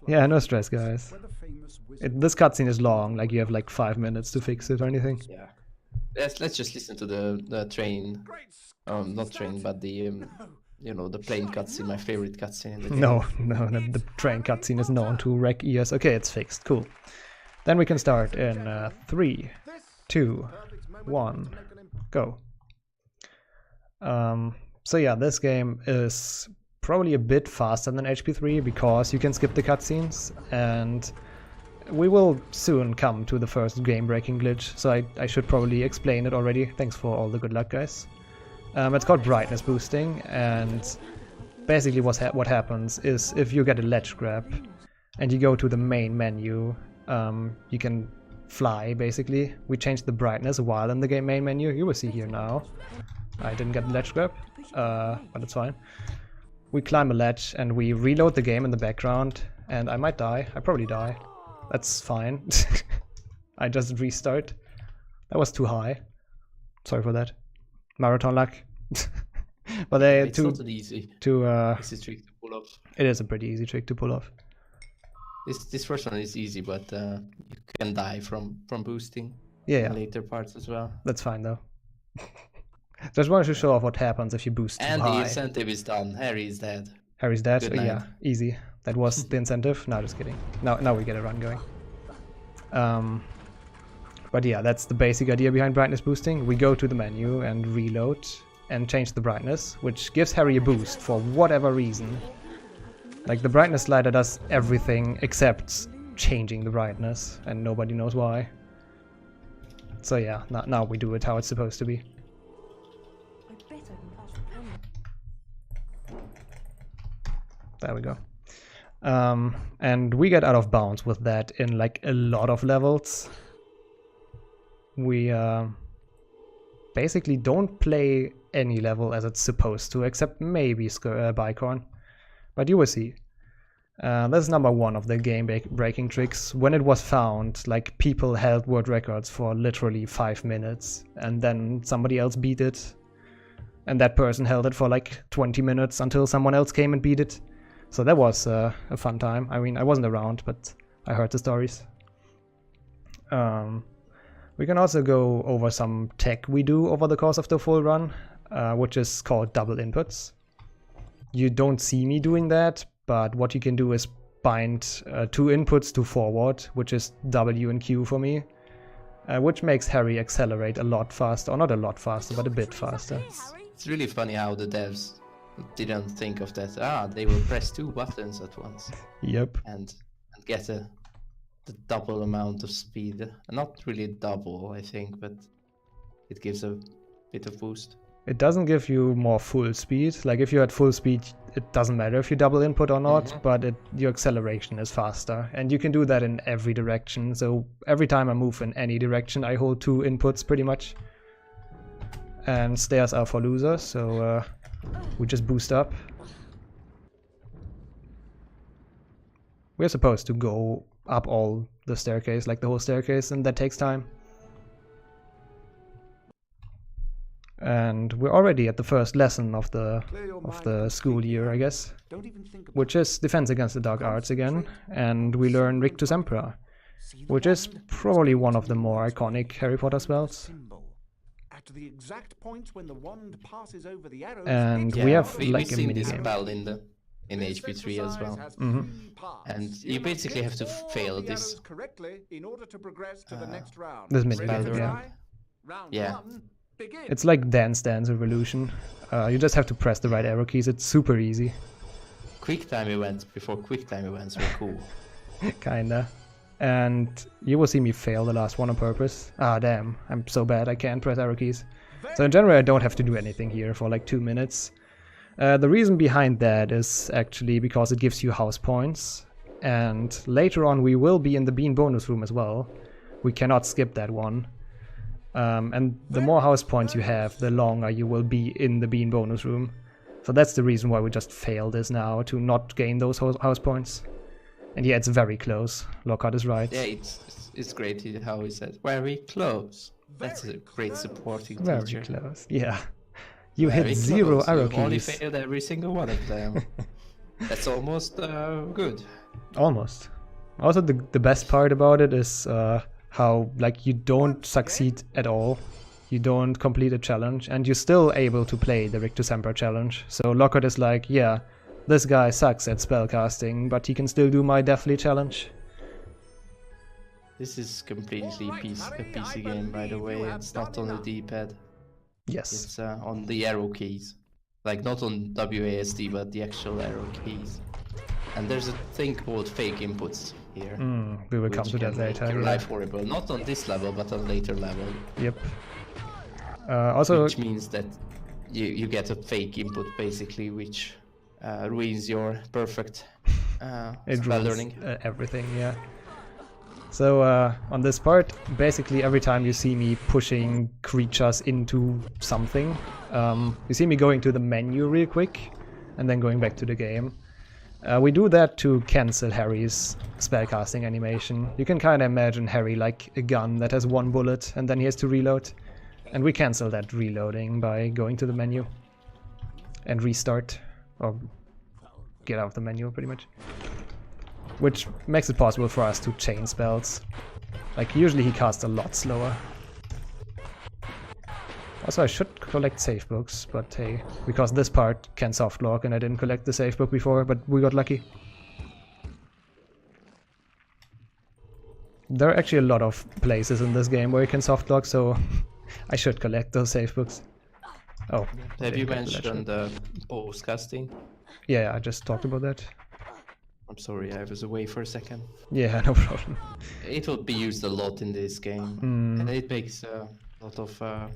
Yeah, no stress, guys. This cutscene is long, like you have like 5 minutes to fix it or anything. Yeah. Let's just listen to the train. Not train, but the you know, the plane cutscene, my favorite cutscene in the game. No, the train cutscene is known to wreck ears. Okay, it's fixed. Cool. Then we can start in 3, 2, 1, go. So yeah, this game is probably a bit faster than HP3 because you can skip the cutscenes, and we will soon come to the first game-breaking glitch, so I should probably explain it already. Thanks for all the good luck, guys. It's called brightness boosting, and basically what happens is if you get a ledge grab and you go to the main menu, you can fly, basically. We changed the brightness while in the main menu. You will see here now. I didn't get the ledge grab, but it's fine. We climb a ledge and we reload the game in the background, and I might die. I probably die. That's fine. I just restart. That was too high. Sorry for that. Marathon luck. But it's not an easy trick to pull off. It is a pretty easy trick to pull off. This first one is easy, but you can die from boosting. Yeah. In later parts as well. That's fine though. Just wanted to show off what happens if you boost too high. And the incentive is done. Harry is dead. Harry's dead? Yeah, easy. That was the incentive. No, just kidding. Now we get a run going. But yeah, that's the basic idea behind brightness boosting. We go to the menu and reload and change the brightness, which gives Harry a boost for whatever reason. Like, the brightness slider does everything except changing the brightness, and nobody knows why. So yeah, now we do it how it's supposed to be. There we go. And we get out of bounds with that in like a lot of levels. We basically don't play any level as it's supposed to, except maybe Bicorn. But you will see. That's number 1 of the game-breaking tricks. When it was found, like, people held world records for literally 5 minutes, and then somebody else beat it. And that person held it for like 20 minutes until someone else came and beat it. So that was a fun time. I mean, I wasn't around, but I heard the stories. We can also go over some tech we do over the course of the full run, which is called double inputs. You don't see me doing that, but what you can do is bind 2 inputs to forward, which is W and Q for me, which makes Harry accelerate a lot faster, or not a lot faster, but a bit faster. It's really funny how the devs didn't think of that. They will press 2 buttons at once. Yep. And get the double amount of speed. Not really double, I think, but it gives a bit of boost. It doesn't give you more full speed. Like, if you had full speed, it doesn't matter if you double input or not, but your acceleration is faster. And you can do that in every direction. So every time I move in any direction, I hold 2 inputs pretty much. And stairs are for losers, so we just boost up. We're supposed to go up all the staircase, like the whole staircase, and that takes time. And we're already at the first lesson of the school year, I guess, which is Defense Against the Dark Arts again, and we learn Rictus Emperor, which is probably one of the more iconic Harry Potter spells. And we have like a mini game. Spell in HP3 as well. And you basically have to fail this mini game, yeah. It's like Dance Dance Revolution. You just have to press the right arrow keys. It's super easy. Quick time events before quick time events were cool. Kinda. And you will see me fail the last one on purpose. Ah, damn. I'm so bad I can't press arrow keys. So in general, I don't have to do anything here for like 2 minutes. The reason behind that is actually because it gives you house points. And later on, we will be in the bean bonus room as well. We cannot skip that one. And the more house points you have, the longer you will be in the bean bonus room. So that's the reason why we just failed this now, to not gain those house points. And yeah, it's very close. Lockhart is right. Yeah, it's great how he said very close. That's a great supporting teacher. Very close, yeah. You hit 0 arrow keys. You only failed every single one of them. That's almost good. Almost. Also, the best part about it is how like you don't succeed at all. You don't complete a challenge, and you're still able to play the Rick to Semper challenge. So Lockhart is like, yeah, this guy sucks at spellcasting, but he can still do my Deathly challenge. This is completely a PC game, by the way. It's not on the D-pad. Yes. It's on the arrow keys. Like, not on WASD, but the actual arrow keys. And there's a thing called fake inputs here. We will come to that later. Your life horrible. Not on this level, but on later level. Yep. Also, which means that you get a fake input, basically, which ruins your perfect spell learning. Everything, yeah. So on this part, basically every time you see me pushing creatures into something, you see me going to the menu real quick and then going back to the game. We do that to cancel Harry's spellcasting animation. You can kind of imagine Harry like a gun that has one bullet and then he has to reload. And we cancel that reloading by going to the menu and restart, or get out of the menu pretty much. Which makes it possible for us to chain spells. Like, usually he casts a lot slower. Also, I should collect save books, but hey, because this part can softlock and I didn't collect the save book before, but we got lucky. There are actually a lot of places in this game where you can softlock, so I should collect those save books. Oh. Have you mentioned the postcasting? Yeah, I just talked about that. I'm sorry, I was away for a second. Yeah, no problem. It will be used a lot in this game, and it makes a lot of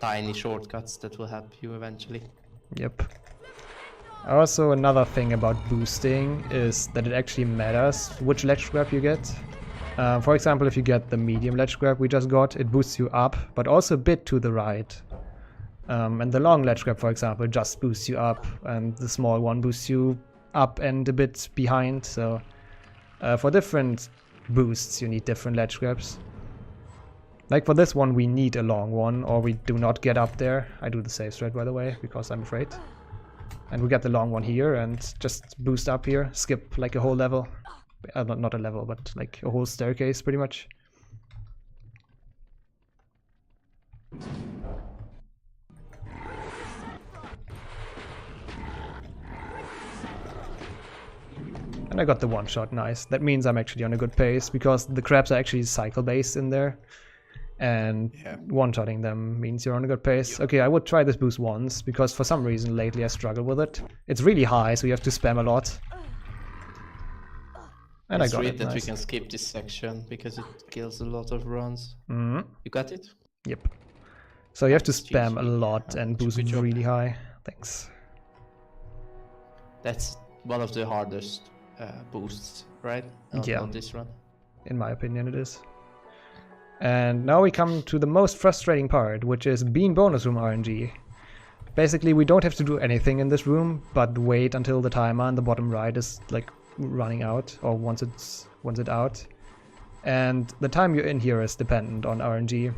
tiny shortcuts that will help you eventually. Yep. Also, another thing about boosting is that it actually matters which ledge grab you get. For example, if you get the medium ledge grab we just got, it boosts you up, but also a bit to the right. And the long ledge grab, for example, just boosts you up, and the small one boosts you up and a bit behind. So for different boosts you need different ledge grabs. Like for this one we need a long one, or we do not get up there. I do the save strat, by the way, because I'm afraid. And we get the long one here and just boost up here, skip like a whole level. Not a level, but like a whole staircase pretty much. And I got the one shot, nice. That means I'm actually on a good pace, because the crabs are actually cycle based in there. And one-shotting them means you're on a good pace. Okay, I would try this boost once, because for some reason lately I struggle with it. It's really high, so you have to spam a lot. And I got it, that nice. We can skip this section, because it kills a lot of runs. You got it? Yep. So you have to spam a lot and boost really high. Thanks. That's one of the hardest boosts, right? On this run. In my opinion it is. And now we come to the most frustrating part, which is Bean bonus room RNG. Basically we don't have to do anything in this room, but wait until the timer on the bottom right is like running out, or once it's out. And the time you're in here is dependent on RNG,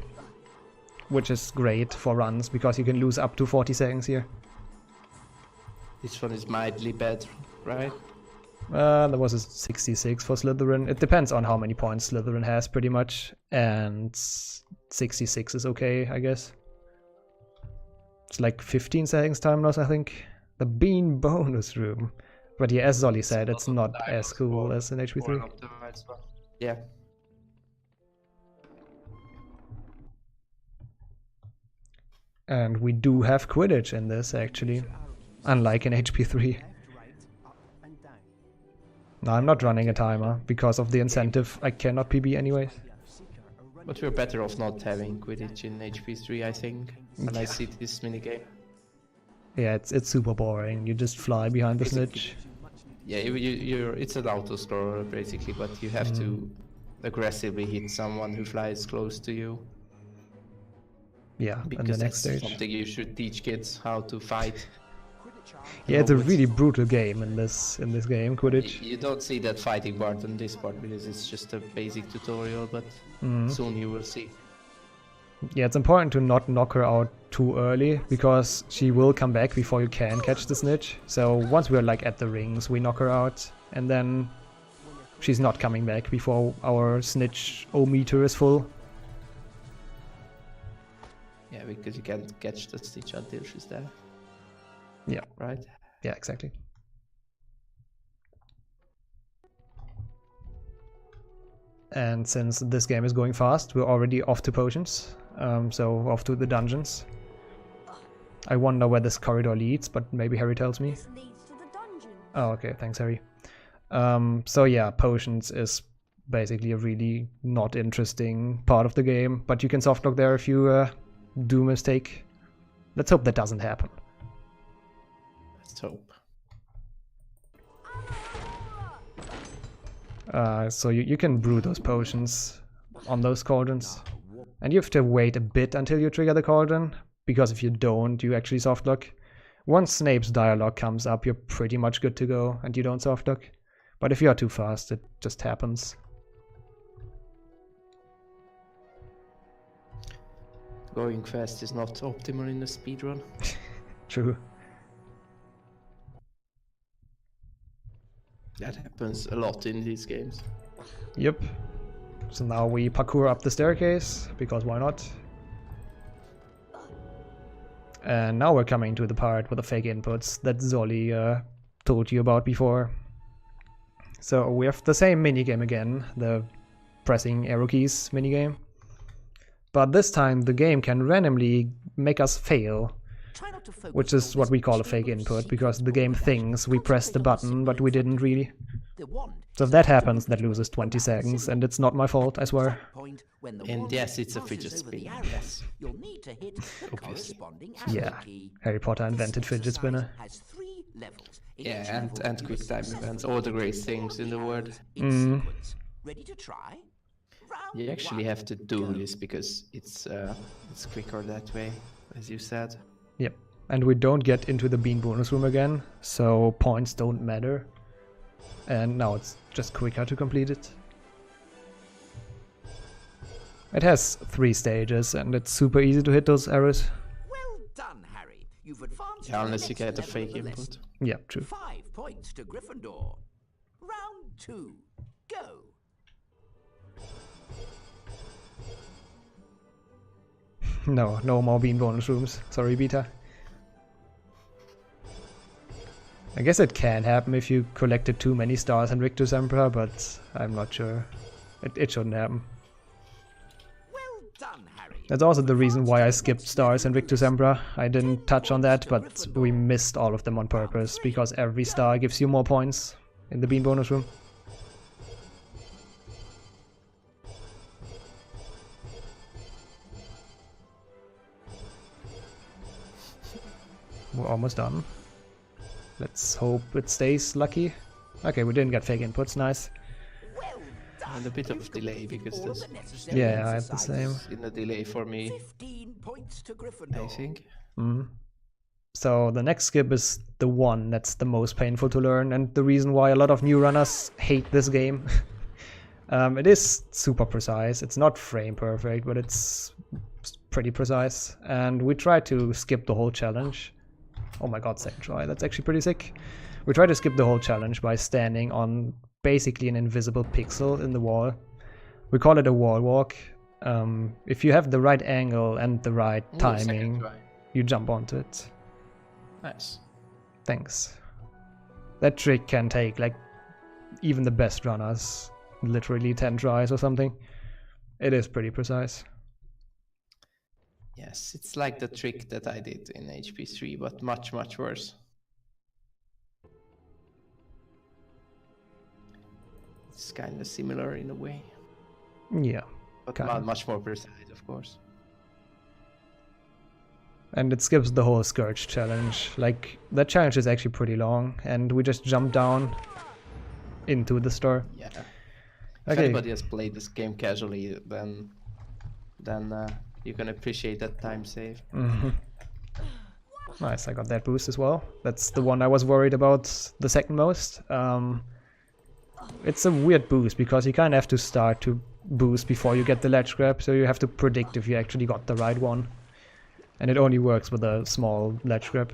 which is great for runs, because you can lose up to 40 seconds here. This one is mildly bad, right? There was a 66 for Slytherin. It depends on how many points Slytherin has, pretty much. And 66 is okay, I guess. It's like 15 seconds time loss, I think. The Bean bonus room. But yeah, as Zolly said, it's not as cool as in HP3. Yeah. And we do have Quidditch in this, actually. Unlike in HP3. No, I'm not running a timer, because of the incentive. I cannot PB anyways. But we're better off not having Quidditch in HP3, I think, when I see this minigame. Yeah, it's super boring. You just fly behind the snitch. Yeah, it's an auto-scroller, basically, but you have to aggressively hit someone who flies close to you. Yeah, because and the next that's stage. Something you should teach kids how to fight. Yeah, it's a really brutal game in this game, Quidditch. You don't see that fighting part in this part because it's just a basic tutorial, but soon you will see. Yeah, it's important to not knock her out too early, because she will come back before you can catch the snitch. So once we're like at the rings, we knock her out, and then she's not coming back before our snitch O-meter is full. Yeah, because you can't catch the stitch until she's there. Yeah. Right? Yeah, exactly. And since this game is going fast, we're already off to potions, so off to the dungeons. I wonder where this corridor leads, but maybe Harry tells me. This leads to the dungeon. Oh, okay, thanks, Harry. So yeah, potions is basically a really not interesting part of the game, but you can softlock there if you do a mistake. Let's hope that doesn't happen. Let's hope. So you can brew those potions on those cauldrons. And you have to wait a bit until you trigger the cauldron, because if you don't, you actually softlock. Once Snape's dialogue comes up, you're pretty much good to go, and you don't softlock. But if you are too fast, it just happens. Going fast is not optimal in a speedrun. True. That happens a lot in these games. Yep. So now we parkour up the staircase, because why not? And now we're coming to the part with the fake inputs that Zolly told you about before. So we have the same minigame again, the pressing arrow keys minigame. But this time the game can randomly make us fail, which is what we call a fake input, because the game thinks we pressed the button, but we didn't really. So if that happens, that loses 20 seconds, and it's not my fault, I swear. And yes, it's a fidget spinner. Yes. Obviously. Yeah, Harry Potter invented fidget spinner. Yeah, and quick time events, all the great things in the world. Ready to try? You actually have to do this because it's quicker that way, as you said. Yep, and we don't get into the bean bonus room again, so points don't matter. And now it's just quicker to complete it. It has 3 stages, and it's super easy to hit those arrows. Well done, Harry. You've advanced. Yeah, to the unless you next get a level fake of the input. lesson. Yeah, true. 5 points to Gryffindor. Round 2. Go. No more bean bonus rooms. Sorry, Beta. I guess it can happen if you collected too many stars in Victus Emperor, but I'm not sure. It shouldn't happen. Well done, Harry. That's also the reason why I skipped stars in Victus Emperor. I didn't touch on that, but we missed all of them on purpose, because every star gives you more points in the bean bonus room. We're almost done. Let's hope it stays lucky. Okay, we didn't get fake inputs, nice. Well done. And a bit of delay because All this the necessary Yeah, I had the same. exercises. in a delay for me, 15 points to Gryffindor. I think. So the next skip is the one that's the most painful to learn, and the reason why a lot of new runners hate this game. It is super precise. It's not frame perfect, but it's pretty precise. And we try to skip the whole challenge. Oh my god, second try. That's actually pretty sick. We try to skip the whole challenge by standing on basically an invisible pixel in the wall. We call it a wall walk. If you have the right angle and the right Ooh, second timing, try. you jump onto it. Nice. Thanks. That trick can take, like, even the best runners literally 10 tries or something. It is pretty precise. Yes, it's like the trick that I did in HP3, but much, much worse. It's kind of similar in a way, Yeah. but Kinda. much more precise, of course. And it skips the whole Scourge challenge. Like, that challenge is actually pretty long, and we just jump down into the store. Yeah. If Okay. anybody has played this game casually, then you can appreciate that time save. Nice, I got that boost as well. That's the one I was worried about the second most. It's a weird boost because you kind of have to start to boost before you get the ledge grab, so you have to predict if you actually got the right one. And it only works with a small ledge grab.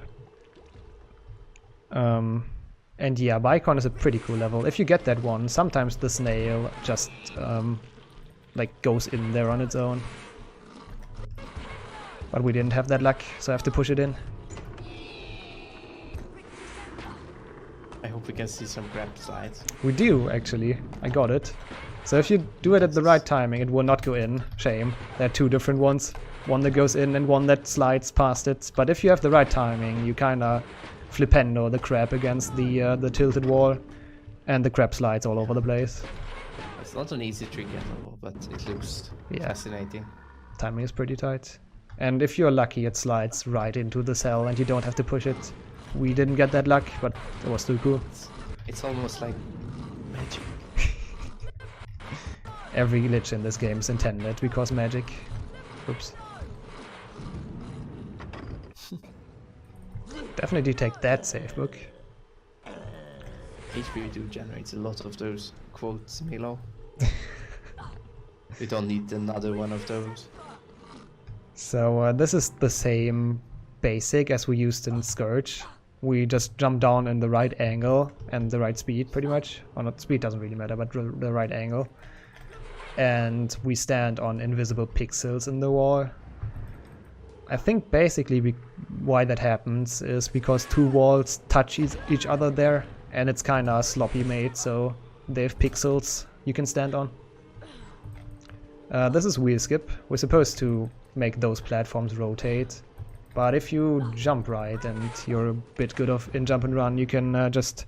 And yeah, Valuethon is a pretty cool level. If you get that one, sometimes the snail just like goes in there on its own. But we didn't have that luck, so I have to push it in. I hope we can see some grab slides. We do, actually. I got it. So if you do it at the right timing, it will not go in. Shame. There are two different ones. One that goes in and one that slides past it. But if you have the right timing, you kinda flipendo the crab against the tilted wall. And the crab slides all over the place. It's not an easy trick at all, but it looks fascinating. Timing is pretty tight. And if you're lucky, it slides right into the cell and you don't have to push it. We didn't get that luck, but it was too cool. It's almost like magic. Every glitch in this game is intended because magic. Oops. Definitely take that save book. HP2 generates a lot of those quotes, Milo. We don't need another one of those. So this is the same basic as we used in Scourge. We just jump down in the right angle and the right speed, pretty much. Or not, speed doesn't really matter, but the right angle. And we stand on invisible pixels in the wall. I think basically why that happens is because two walls touch each other there, and it's kinda sloppy made, so they have pixels you can stand on. This is wheel skip. We're supposed to make those platforms rotate. But if you jump right and you're a bit good in jump and run, you can just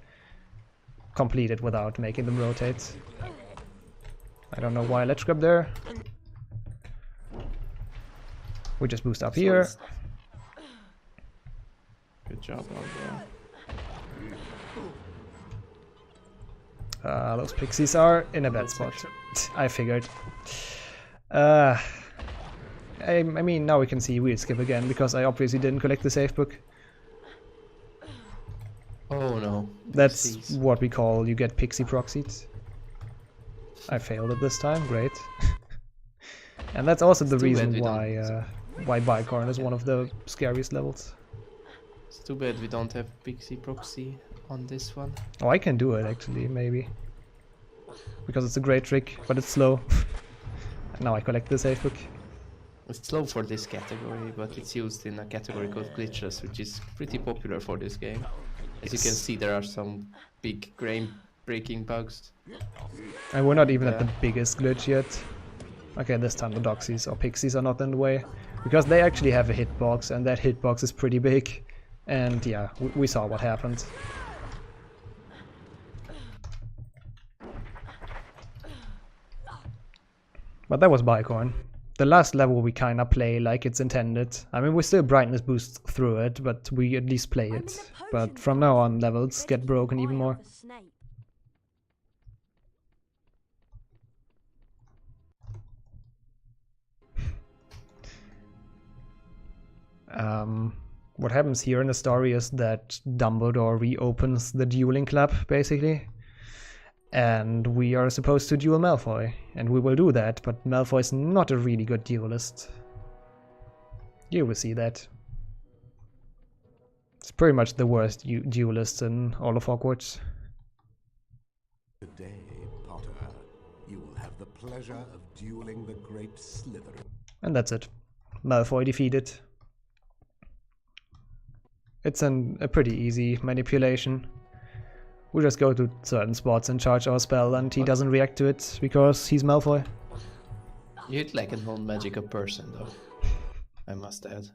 complete it without making them rotate. I don't know why I ledge grab there. We just boost up here. Good job out there. Those pixies are in a bad spot. I figured. I mean, now we can see wheel skip again, because I obviously didn't collect the save book. Oh no. That's Pixies. what we call you get pixie proxied. I failed it this time, great. And that's also the reason why Valuethon is one of the scariest levels. It's too bad we don't have Pixie Proxy on this one. Oh, I can do it actually, maybe. Because it's a great trick, but it's slow. And now I collect the save book. It's slow for this category, but it's used in a category called glitches, which is pretty popular for this game. As you can see, there are some big game-breaking bugs. And we're not even at the biggest glitch yet. Okay, this time the Doxies or Pixies are not in the way. Because they actually have a hitbox, and that hitbox is pretty big. And yeah, we saw what happened. But that was Valuethon. The last level we kinda play like it's intended. I mean, we still brightness boost through it, but we at least play it. But from now on, levels get broken even more. What happens here in the story is that Dumbledore reopens the dueling club, basically. And we are supposed to duel Malfoy, and we will do that, but Malfoy is not a really good duelist. You will see that. It's pretty much the worst duelist in all of Hogwarts. Today, Potter, you will have the pleasure of dueling the great Slytherin. And that's it. Malfoy defeated. It's a pretty easy manipulation. We just go to certain spots and charge our spell, and he doesn't react to it because he's Malfoy. You hit like a non-magical person, though. I must add.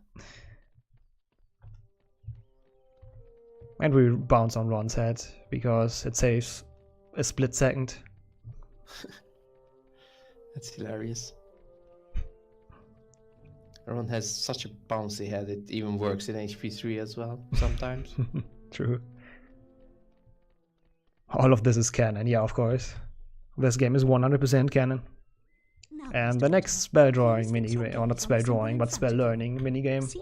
And we bounce on Ron's head because it saves a split second. That's hilarious. Ron has such a bouncy head, it even works in HP3 as well, sometimes. True. All of this is canon, yeah, of course. This game is 100% canon. And the next spell drawing minigame, or not spell drawing, but spell learning minigame,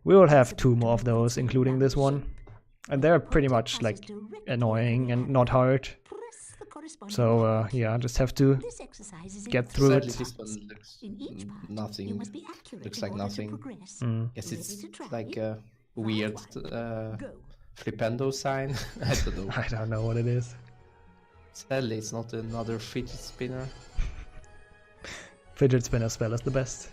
we will have 2 more of those, including this one. And they're pretty much like annoying and not hard. So yeah, just have to This exercise is get through Sadly, it. this one looks In each part, you nothing. must be accurate Looks in like order nothing. to progress. Guess Ready it's to try? like a weird Go. flipendo sign. I don't know. I don't know what it is. Sadly, it's not another fidget spinner. Fidget spinner spell is the best.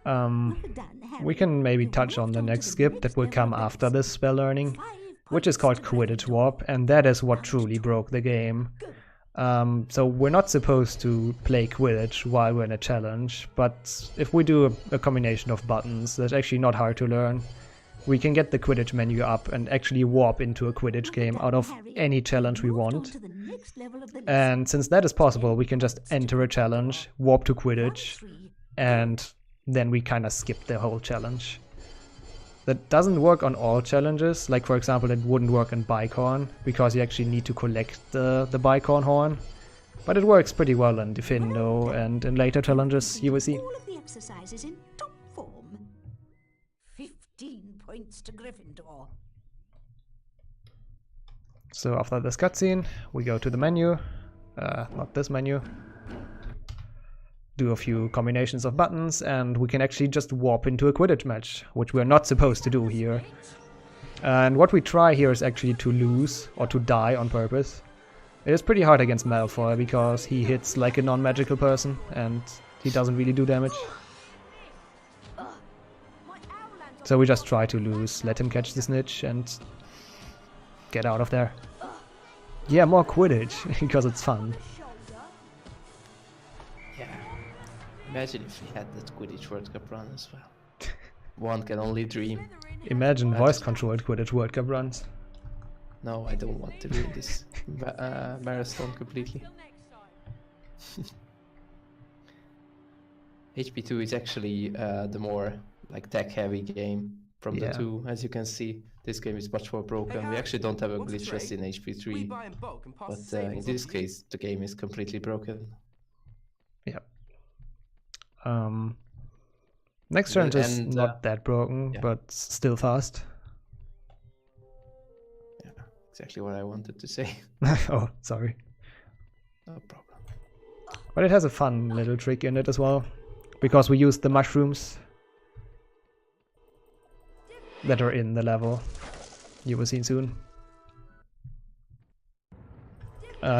Well done, We Harry. can maybe You've touch on moved the on to next the skip that next will level come of after this medicine. spell learning, 5 which is points called to Quidditch Gryffindor. Warp, and that is what Round truly 2. broke the game. Go. So we're not supposed to play Quidditch while we're in a challenge, but if we do a combination of buttons, that's actually not hard to learn. We can get the Quidditch menu up and actually warp into a Quidditch game out of any challenge we want. And since that is possible, we can just enter a challenge, warp to Quidditch, and then we kind of skip the whole challenge. That doesn't work on all challenges. Like for example, it wouldn't work in Bicorn because you actually need to collect the Bicorn horn. But it works pretty well in Diffindo and in later challenges, you will see. All of the exercises in top form. 15 points to Gryffindor. So after this cutscene, we go to the menu. Not this menu. Do a few combinations of buttons, and we can actually just warp into a Quidditch match, which we're not supposed to do here. And what we try here is actually to lose, or to die on purpose. It is pretty hard against Malfoy, because he hits like a non-magical person, and he doesn't really do damage. So we just try to lose, let him catch the snitch, and get out of there. Yeah, more Quidditch, because it's fun. Yeah. Imagine if we had that Quidditch World Cup run as well. One can only dream. Imagine voice-controlled Quidditch World Cup runs. No, I don't want to ruin this marathon completely. HP2 is actually the more like tech-heavy game from the two. As you can see, this game is much more broken. We actually don't have a glitch rest in HP3, but in this case, the game is completely broken. Yeah. Next turn is not that broken, but still fast. Yeah, exactly what I wanted to say. Oh, sorry. No problem. But it has a fun little trick in it as well, because we use the mushrooms that are in the level. You will see soon.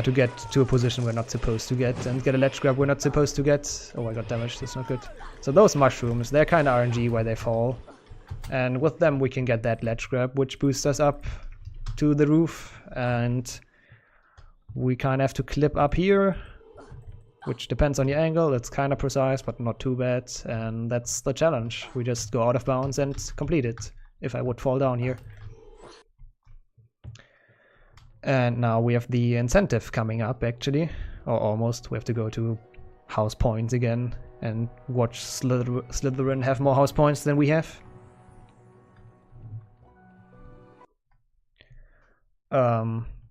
To get to a position we're not supposed to get, and get a ledge grab we're not supposed to get. Oh, I got damaged, that's not good. So those mushrooms, they're kind of RNG where they fall. And with them we can get that ledge grab, which boosts us up to the roof. And we kind of have to clip up here, which depends on your angle. It's kind of precise, but not too bad. And that's the challenge. We just go out of bounds and complete it, if I would fall down here. And now we have the incentive coming up, actually. Or almost. We have to go to house points again and watch Slytherin have more house points than we have.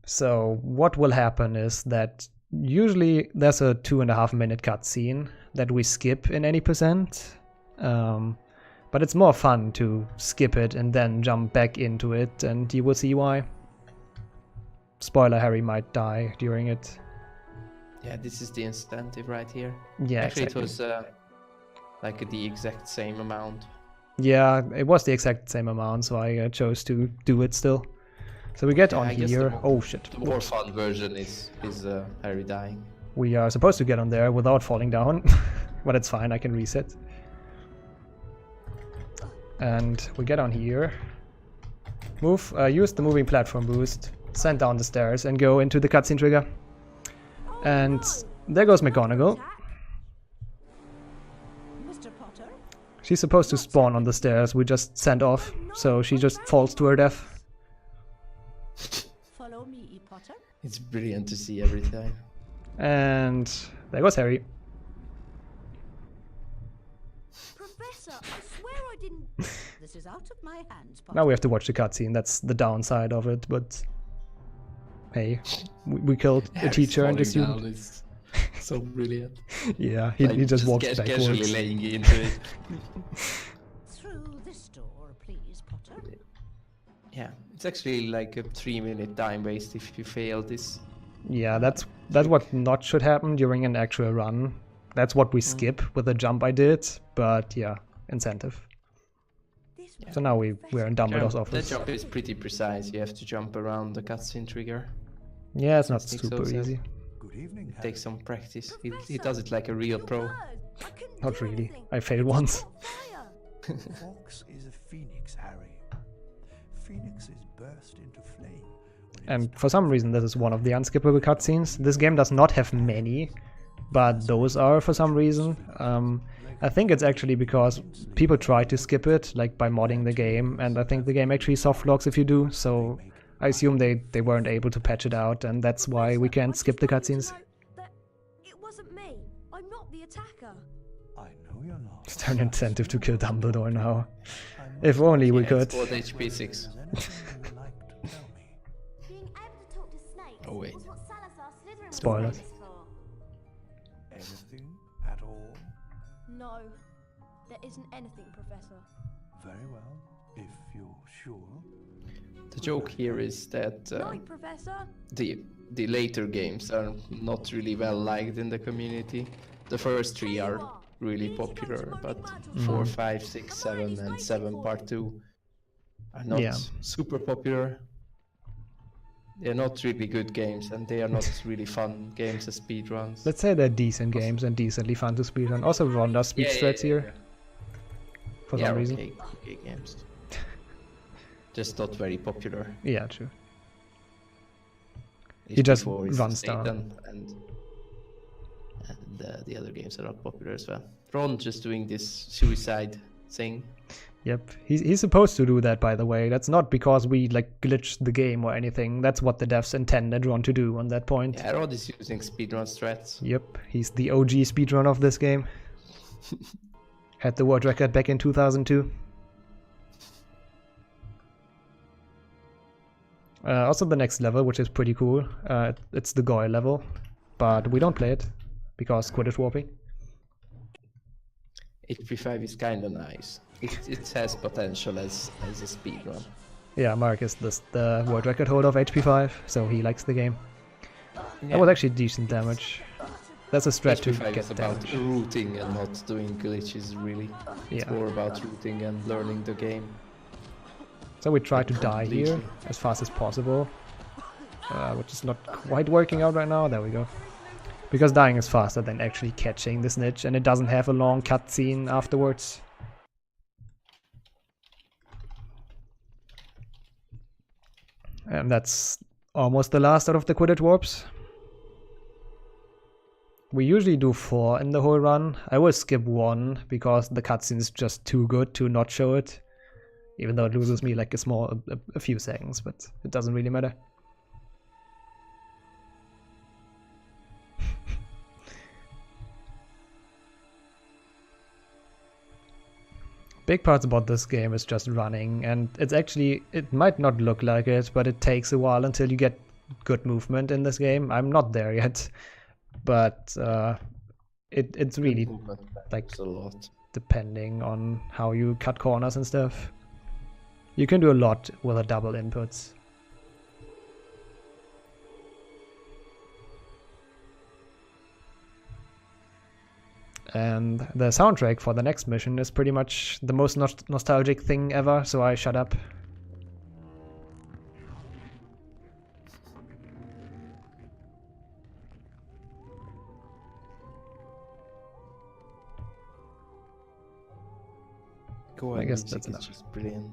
So what will happen is that usually there's a 2.5 minute cutscene that we skip in any percent. But it's more fun to skip it and then jump back into it, and you will see why. Spoiler, Harry might die during it. Yeah, this is the incentive right here. Yeah, actually exactly. It was like the exact same amount. Yeah, it was the exact same amount, so I chose to do it still. So we get on here. Oh shit. The more fun version is Harry dying. We are supposed to get on there without falling down, but it's fine, I can reset. And we get on here. Move, use the moving platform boost, send down the stairs, and go into the cutscene trigger. And there goes McGonagall. Mr. Potter? She's supposed to spawn on the stairs we just sent off, so she just falls to her death. Follow me, Potter. It's brilliant to see every time. And there goes Harry. Professor, I swear I didn't. This is out of my hands, Potter. Now we have to watch the cutscene, that's the downside of it, but hey, we killed a teacher and a student. Is so brilliant. Yeah, he just walks backwards. Casually laying into it. Through this door, please, Potter. Yeah, It's actually like a 3-minute time waste if you fail this. Yeah, that's what not should happen during an actual run. That's what we skip with the jump I did, but yeah, incentive. So now we're in Dumbledore's That office. jump is pretty precise. You have to jump around the cutscene trigger. Yeah, it's not Nixxoman super said. easy. Good evening, It takes some practice. He does it like a real pro. Not really. I failed once. Fox is a phoenix, Harry. Phoenixes burst into flame. And for some reason this is one of the unskippable cutscenes. This game does not have many, but those are for some reason. I think it's actually because people try to skip it, like by modding the game, and I think the game actually softlocks if you do, so I assume they weren't able to patch it out, and that's why we can't skip the cutscenes. It wasn't me. I'm not the attacker. I know you're not. Is there an incentive to kill Dumbledore now? If only we could. It's called HP 6. Being able to talk to snakes Oh, wait. was what Salazar Slytherin was Spoilers. famous for. Anything at all? No, there isn't anything, Professor. Very well, if you're sure. The joke here is that Night, Professor. the later games are not really well liked in the community. The first 3 are really popular, but 4, 5, 6, 7 and 7 Part 2 are not Yeah. super popular. They're not really good games, and they are not really fun games as speedruns. Let's say they're decent games and decently fun to speedrun. Also Ron does speed strats here. For some reason. Okay games. Just not very popular. Yeah, true. At He just before is runs Satan, down. and the other games are not popular as well. Ron just doing this suicide thing. Yep, he's supposed to do that, by the way. That's not because we like glitched the game or anything. That's what the devs intended Ron to do on that point. Yeah, Ron is using speedrun strats. Yep, he's the OG speedrun of this game. Had the world record back in 2002. Also the next level, which is pretty cool. It's the Goyle level, but we don't play it because Quidditch warping. HP5 is kinda nice. It has potential as a speedrun. Yeah, Mark is the world record holder of HP5, so he likes the game. Yeah. That was actually decent damage. That's a strat to HP5 get is about damage. rooting and not doing glitches really. It's Yeah. more about rooting and learning the game. So we try to die here as fast as possible, which is not quite working out right now. There we go. Because dying is faster than actually catching the snitch, and it doesn't have a long cutscene afterwards. And that's almost the last out of the Quidditch warps. We usually do 4 in the whole run. I will skip 1 because the cutscene is just too good to not show it. Even though it loses me like a few seconds, but it doesn't really matter. Big parts about this game is just running, and it might not look like it, but it takes a while until you get good movement in this game. I'm not there yet, but it's really like a lot. depending on how you cut corners and stuff. You can do a lot with a double inputs. And the soundtrack for the next mission is pretty much the most nostalgic thing ever, so I shut up. I guess that's enough. It's just brilliant.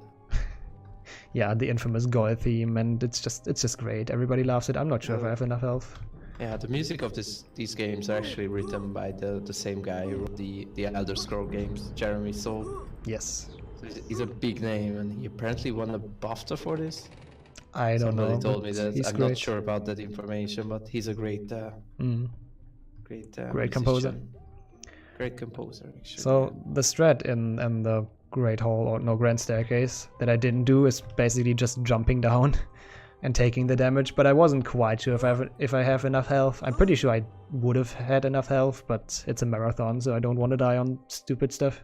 Yeah, the infamous Goyle theme, and it's just great. Everybody loves it. I'm not sure if I have enough health. Yeah, the music of these games are actually written by the same guy who wrote the Elder Scroll games, Jeremy Soule. Yes. So he's a big name, and he apparently won a BAFTA for this. I don't know. Somebody told me but that. he's I'm great. not sure about that information, but he's a great Great composer. musician. Great composer, actually. So the strat in the Great Hall, or no, Grand Staircase, that I didn't do is basically just jumping down and taking the damage, but I wasn't quite sure if I have enough health. I'm pretty sure I would have had enough health, but it's a marathon, so I don't want to die on stupid stuff.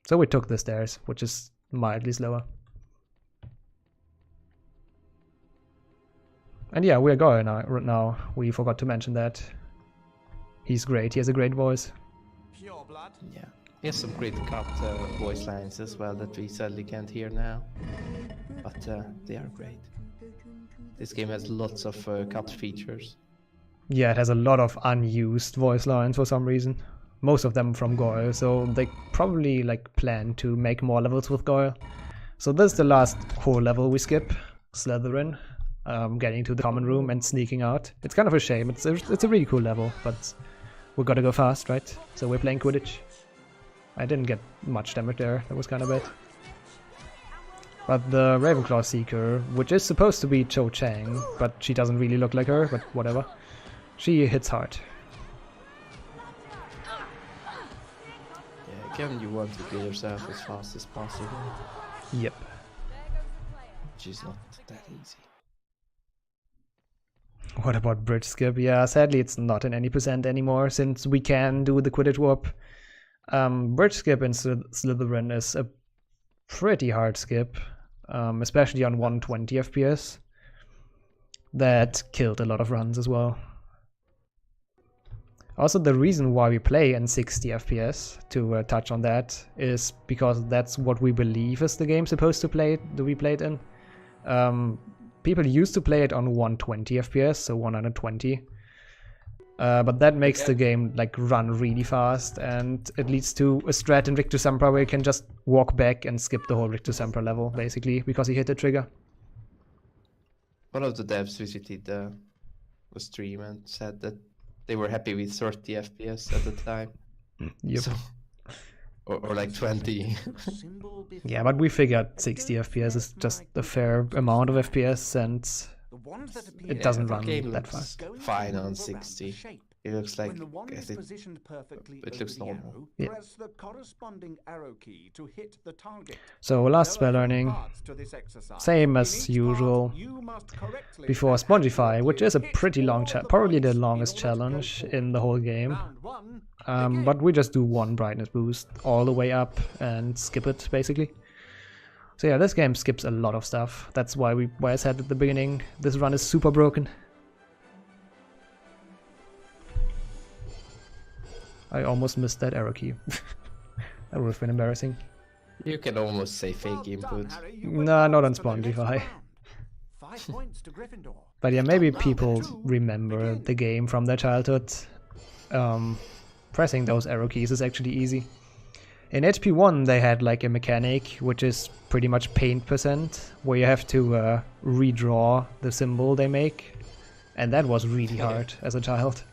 So we took the stairs, which is mildly slower. And yeah, we're going now. We forgot to mention that. He's great. He has a great voice. Pure blood. Yeah. He has some great cut voice lines as well that we sadly can't hear now. But they are great. This game has lots of cut features. Yeah, it has a lot of unused voice lines for some reason. Most of them from Goyle, so they probably like plan to make more levels with Goyle. So this is the last core level we skip, Slytherin, getting to the common room and sneaking out. It's kind of a shame. It's a really cool level, but we gotta go fast, right? So we're playing Quidditch. I didn't get much damage there. That was kind of bad. But the Ravenclaw Seeker, which is supposed to be Cho Chang, but she doesn't really look like her, but whatever. She hits hard. Yeah, again, you want to kill yourself as fast as possible. Yep. Which is not that easy. What about Bridge Skip? Yeah, sadly it's not in any percent anymore, since we can do the Quidditch Warp. Bridge Skip in Slytherin is a pretty hard skip, especially on 120 FPS. That killed a lot of runs as well. Also, the reason why we play in 60 FPS, to touch on that, is because that's what we believe is the game supposed to be played in. People used to play it on 120 FPS, so 120. But that makes the game like run really fast, and it leads to a strat in Rictus Sempra where you can just walk back and skip the whole Rictus Sempra level, basically, because you hit the trigger. One of the devs visited the stream and said that they were happy with 30 FPS at the time. Yep. So, or like 20. Yeah, but we figured 60 FPS is just a fair amount of FPS, and it doesn't run that fast. Fine on 60. It looks like it looks normal. Yeah. Press the corresponding arrow key to hit the target. So last spell learning, same as usual, before Spongify, which is a pretty long probably the longest challenge in the whole game. But we just do one brightness boost all the way up and skip it, basically. So yeah, this game skips a lot of stuff. That's why I said at the beginning, this run is super broken. I almost missed that arrow key. That would have been embarrassing. You can almost say fake input. Nah, not on Spongify. But yeah, maybe people remember the game from their childhood. Pressing those arrow keys is actually easy. In HP1 they had like a mechanic which is pretty much paint percent, where you have to redraw the symbol they make, and that was really hard as a child.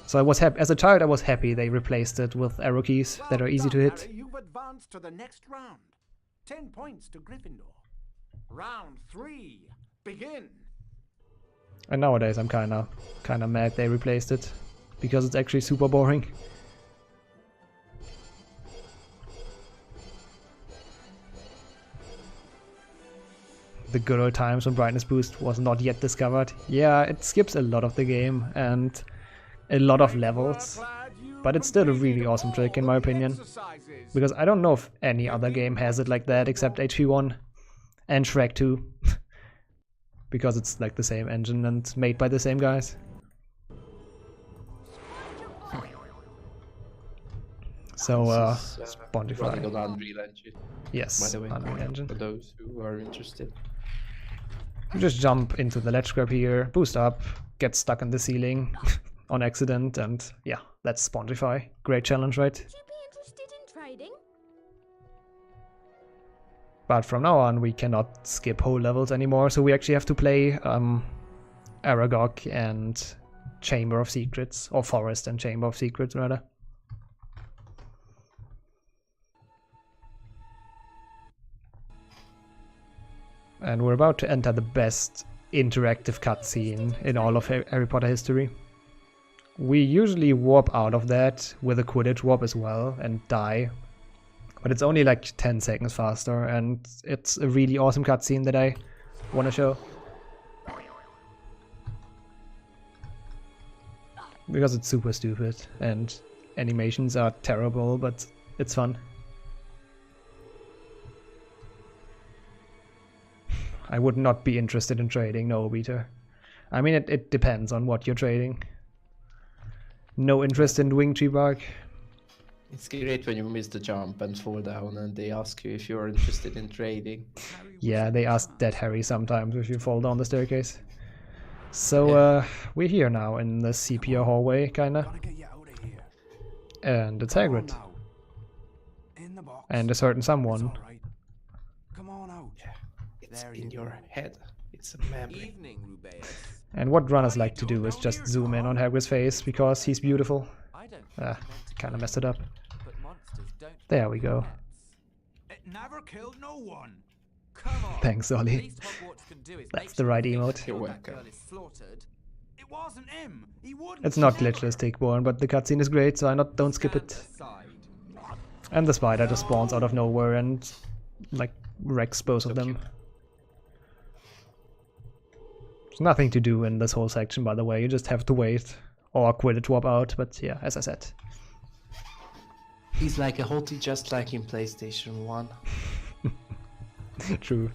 So I was happy as a child. I was happy they replaced it with arrow keys that are easy to hit. You've advanced to the next round. 10 points to Gryffindor. Round 3. Begin. And nowadays I'm kinda mad they replaced it, because it's actually super boring. The good old times when brightness boost was not yet discovered. Yeah, it skips a lot of the game and a lot of levels, but it's still a really awesome trick in my opinion, because I don't know if any other game has it like that except HP1 and Shrek 2, because it's like the same engine and made by the same guys. So Spongify. Running on Unreal Engine. Yes, by the way, Unreal Engine. For those who are interested. You just jump into the ledge grab here, boost up, get stuck in the ceiling on accident, and yeah, that's Spongify. Great challenge, right? Would you be interested in trading? But from now on we cannot skip whole levels anymore, so we actually have to play Aragog and Chamber of Secrets, or Forest and Chamber of Secrets rather. And we're about to enter the best interactive cutscene in all of Harry Potter history. We usually warp out of that with a Quidditch warp as well and die, but it's only like 10 seconds faster, and it's a really awesome cutscene that I want to show. Because it's super stupid and animations are terrible, but it's fun. I would not be interested in trading, no, Peter. I mean, it depends on what you're trading. No interest in wing tree bark. It's great when you miss the jump and fall down and they ask you if you're interested in trading. Yeah, they ask that Harry sometimes if you fall down the staircase. So we're here now in the sepia hallway, kinda. And it's Hagrid. And a certain someone. Come on out. Yeah, it's in your head. It's a memory. And what runners like to do is just zoom in on Hagrid's face because he's beautiful. Kinda messed it up. There we go. It never killed no one. Come on. Thanks, Ollie. That's the right emote. You're welcome. It wasn't him. He wouldn't. It's not glitchless Tickborn, but the cutscene is great, so don't skip it. And the spider just spawns out of nowhere and like wrecks both of them. There's nothing to do in this whole section, by the way. You just have to wait or Quidditch swap out. But yeah, as I said. He's like a hottie just like in PlayStation 1. True.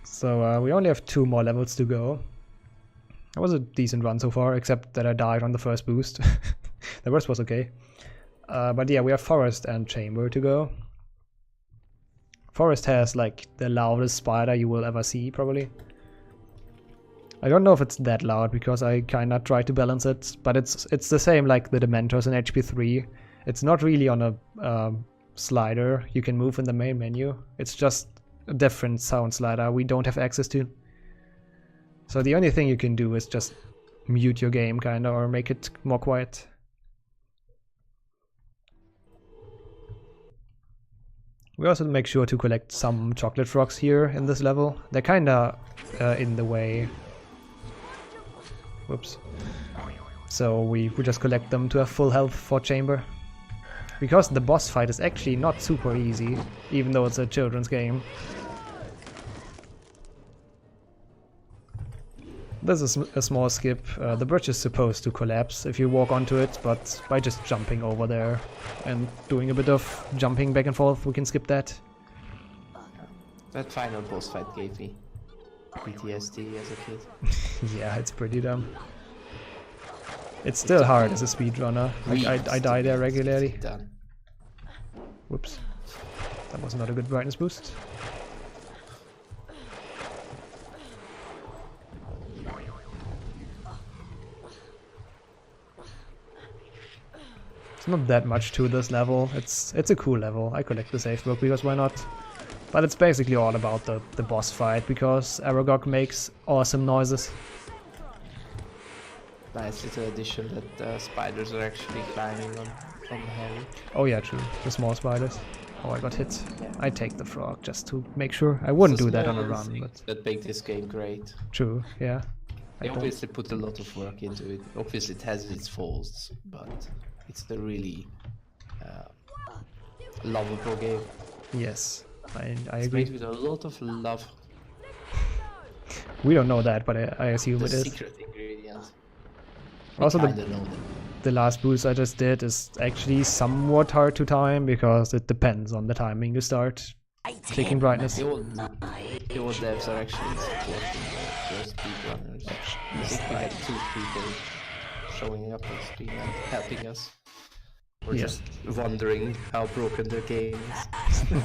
So we only have 2 more levels to go. That was a decent run so far, except that I died on the first boost. The rest was okay. But yeah, we have Forest and Chamber to go. Forest has like the loudest spider you will ever see, probably. I don't know if it's that loud because I kinda tried to balance it, but it's the same like the Dementors in HP3. It's not really on a slider you can move in the main menu. It's just a different sound slider we don't have access to. So the only thing you can do is just mute your game kinda or make it more quiet. We also make sure to collect some chocolate frogs here in this level. They're kinda in the way. Whoops. So we just collect them to have full health for Chamber. Because the boss fight is actually not super easy, even though it's a children's game. This is a small skip. The bridge is supposed to collapse if you walk onto it, but by just jumping over there and doing a bit of jumping back and forth, we can skip that. That final boss fight gave me PTSD as a kid. Yeah, it's pretty dumb. It's still hard as a speedrunner. I die there regularly. Whoops. That was not a good brightness boost. It's not that much to this level. It's a cool level. I collect the save book because why not? But it's basically all about the boss fight because Aragog makes awesome noises. Nice little addition that spiders are actually climbing on Harry. Oh yeah, true. The small spiders. Oh, I got hit. Yeah. I take the frog just to make sure. I wouldn't do that on a run, but that make this game great. True. Yeah. They obviously put a lot of work into it. Obviously, it has its faults, but it's the really lovable game. Yes, I it's agree. made with a lot of love. We don't know that, but I assume it is. The secret ingredient. Also, the last boost I just did is actually somewhat hard to time because it depends on the timing you start clicking brightness. The old devs are actually supporting the speedrunners. I think we had 2 people showing up on stream and helping us. We're just wondering how broken their game is.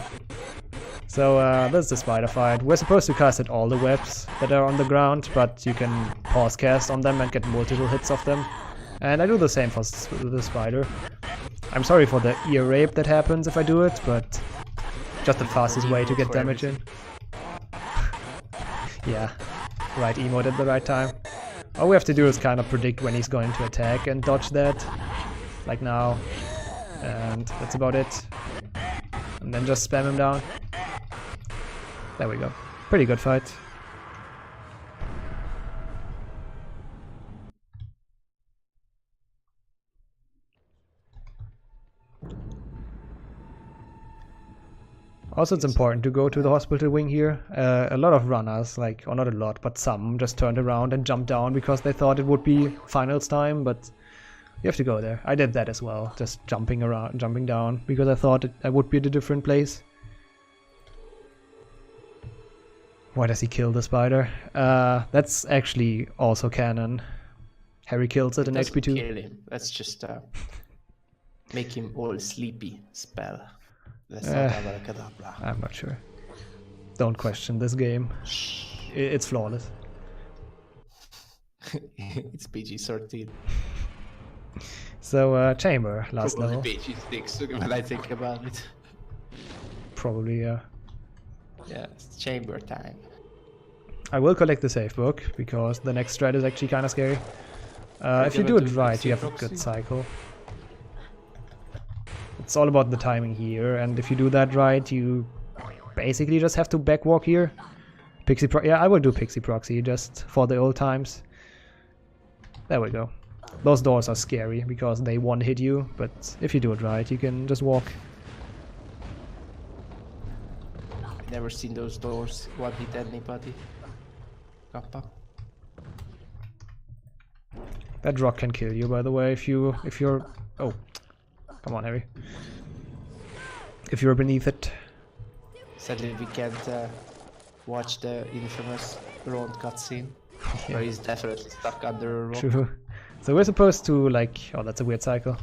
So this is the spider fight. We're supposed to cast at all the webs that are on the ground, but you can pause cast on them and get multiple hits off them. And I do the same for the spider. I'm sorry for the ear rape that happens if I do it, but just the fastest way to get damage in. Yeah, right emote at the right time. All we have to do is kind of predict when he's going to attack and dodge that, like now. And that's about it. And then just spam him down. There we go. Pretty good fight. Also, it's important to go to the hospital wing here. A lot of runners, like, or not a lot, but some just turned around and jumped down because they thought it would be finals time, but you have to go there. I did that as well, just jumping around, jumping down, because I thought I would be at a different place. Why does he kill the spider? That's actually also canon. Harry kills it in Doesn't HP2. kill him. That's just make him all sleepy spell. That's not abracadabra. I'm not sure. Don't question this game. It's flawless. It's PG-13. So, chamber, last Probably level. PG-6 when I think about it. Probably, Yeah, it's chamber time. I will collect the save book, because the next strat is actually kind of scary. If you do it right, you have a good cycle. It's all about the timing here, and if you do that right, you basically just have to backwalk here. Yeah, I will do Pixie Proxy, just for the old times. There we go. Those doors are scary, because they won't hit you, but if you do it right, you can just walk. I've never seen those doors one hit anybody. Kappa. That rock can kill you, by the way, if you're... Oh, come on, Harry. If you're beneath it. Sadly, we can't watch the infamous Ron cutscene, where he's definitely stuck under a rock. True. So we're supposed to, like... Oh, that's a weird cycle.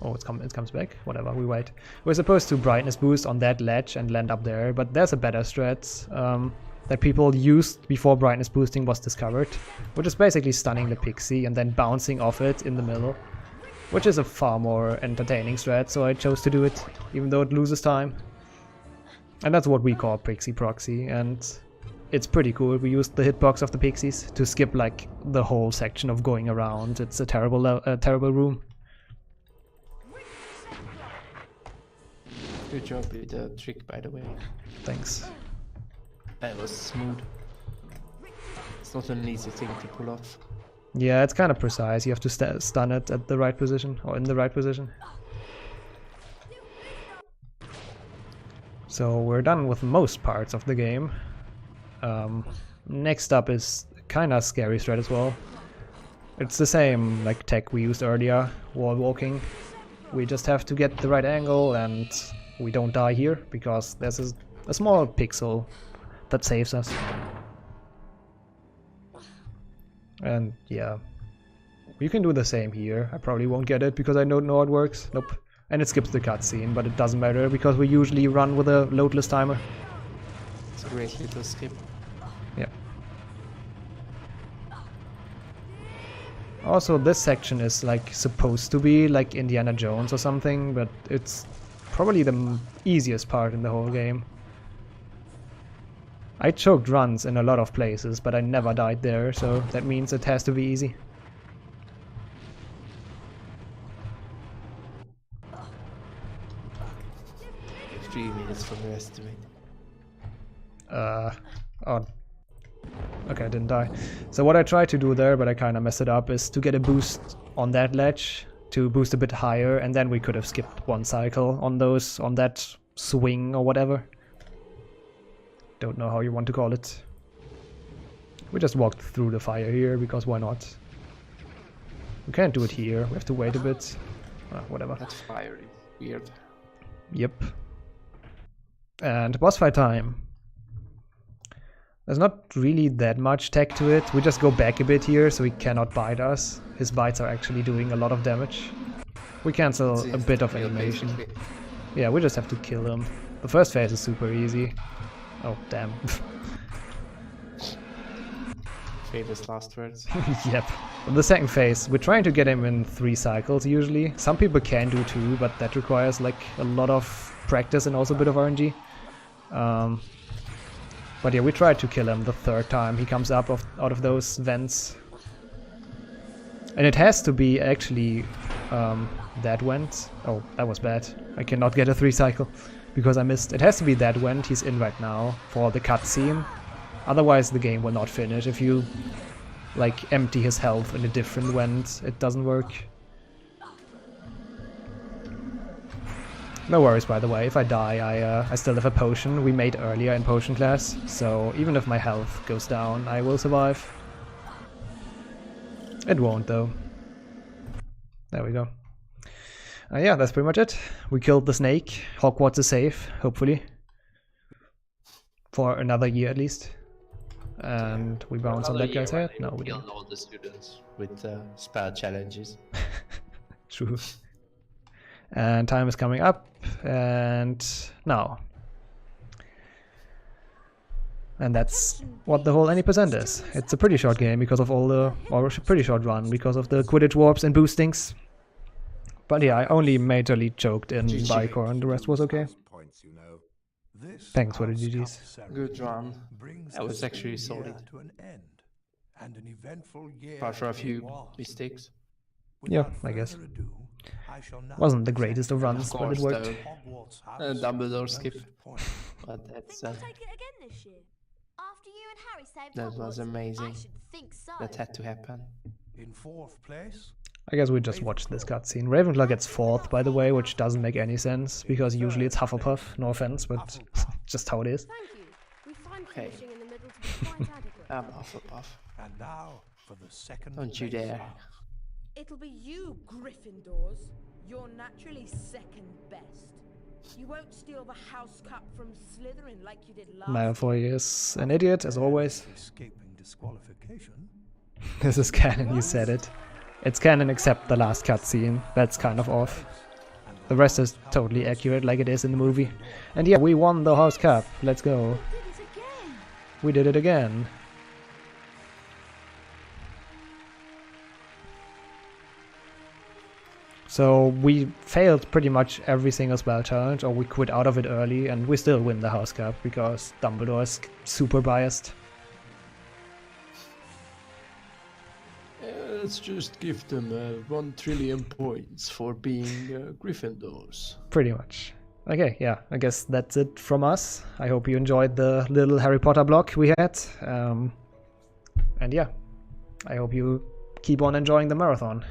Oh, it comes back. Whatever, we wait. We're supposed to brightness boost on that ledge and land up there, but there's a better strat that people used before brightness boosting was discovered, which is basically stunning the pixie and then bouncing off it in the middle, which is a far more entertaining strat, so I chose to do it, even though it loses time. And that's what we call Pixie Proxy, and it's pretty cool. We used the hitbox of the pixies to skip like the whole section of going around. It's a terrible room. Good job with the trick, by the way. Thanks. That was smooth. It's not an easy thing to pull off. Yeah, it's kind of precise. You have to stun it at the right position, or in the right position. So we're done with most parts of the game. Next up is kind of scary strat as well. It's the same like tech we used earlier, wall walking. We just have to get the right angle and we don't die here because there's a small pixel that saves us. And yeah, you can do the same here. I probably won't get it because I don't know how it works. Nope. And it skips the cutscene, but it doesn't matter because we usually run with a loadless timer. It's a great little skip. Yeah. Also, this section is like supposed to be like Indiana Jones or something, but it's probably the easiest part in the whole game. I choked runs in a lot of places, but I never died there, so that means it has to be easy. It's 3 minutes from your estimate. Oh. Okay, I didn't die. So what I tried to do there, but I kind of messed it up, is to get a boost on that ledge, to boost a bit higher, and then we could have skipped one cycle on that swing or whatever. Don't know how you want to call it. We just walked through the fire here, because why not? We can't do it here, we have to wait a bit. Whatever. That fire is weird. Yep. And boss fight time. There's not really that much tech to it. We just go back a bit here so he cannot bite us. His bites are actually doing a lot of damage. We cancel a bit of animation. Basically. Yeah, we just have to kill him. The first phase is super easy. Oh, damn. Famous last words. Yep. The second phase, we're trying to get him in 3 cycles usually. Some people can do 2, but that requires like a lot of practice and also a bit of RNG. But yeah, we tried to kill him the 3rd time he comes up out of those vents. And it has to be actually that vent. Oh, that was bad. I cannot get a 3 cycle because I missed. It has to be that vent he's in right now for the cutscene. Otherwise the game will not finish. If you like empty his health in a different vent, it doesn't work. No worries, by the way, if I die, I still have a potion we made earlier in potion class, so even if my health goes down, I will survive. It won't, though. There we go. Yeah, that's pretty much it. We killed the snake. Hogwarts is safe, hopefully. For another year at least. And we bounce on Another that guy's year head? when No, we kill didn't. all the students with spell challenges. True. And time is coming up, and now. And that's what the whole any percent is. It's a pretty short game because of all the, or a pretty short run because of the Quidditch warps and boostings. But yeah, I only majorly choked in GG. Bicor and the rest was okay. Thanks for the GGs. Good run. That was actually solid. Apart from a few mistakes. Yeah, I guess. Wasn't the greatest of runs, but it worked. Dumbledore skip. But that's Think we'll take it again this year? After you and Harry saved that was Hogwarts? amazing. I should think so. That had to happen. In 4th place, I guess we just watched this cutscene. Ravenclaw gets 4th, by the way, which doesn't make any sense, because usually it's Hufflepuff, no offense, but just how it is. Thank you. We find Hey. finishing in the middle to be quite adequate. I'm Hufflepuff. and now for the 2nd Don't you place dare. round. It'll be you, Gryffindors. You're naturally second best. You won't steal the house cup from Slytherin like you did last Malfoy is an idiot, as always. Escaping disqualification. This is canon, you said it. It's canon except the last cutscene. That's kind of off. The rest is totally accurate like it is in the movie. And yeah, we won the house cup. Let's go. Did it again. We did it again. So we failed pretty much every single spell challenge, or we quit out of it early, and we still win the house cup because Dumbledore is super biased. Let's just give them 1 trillion points for being Gryffindors. Pretty much. Okay, yeah, I guess that's it from us. I hope you enjoyed the little Harry Potter block we had. And yeah, I hope you keep on enjoying the marathon.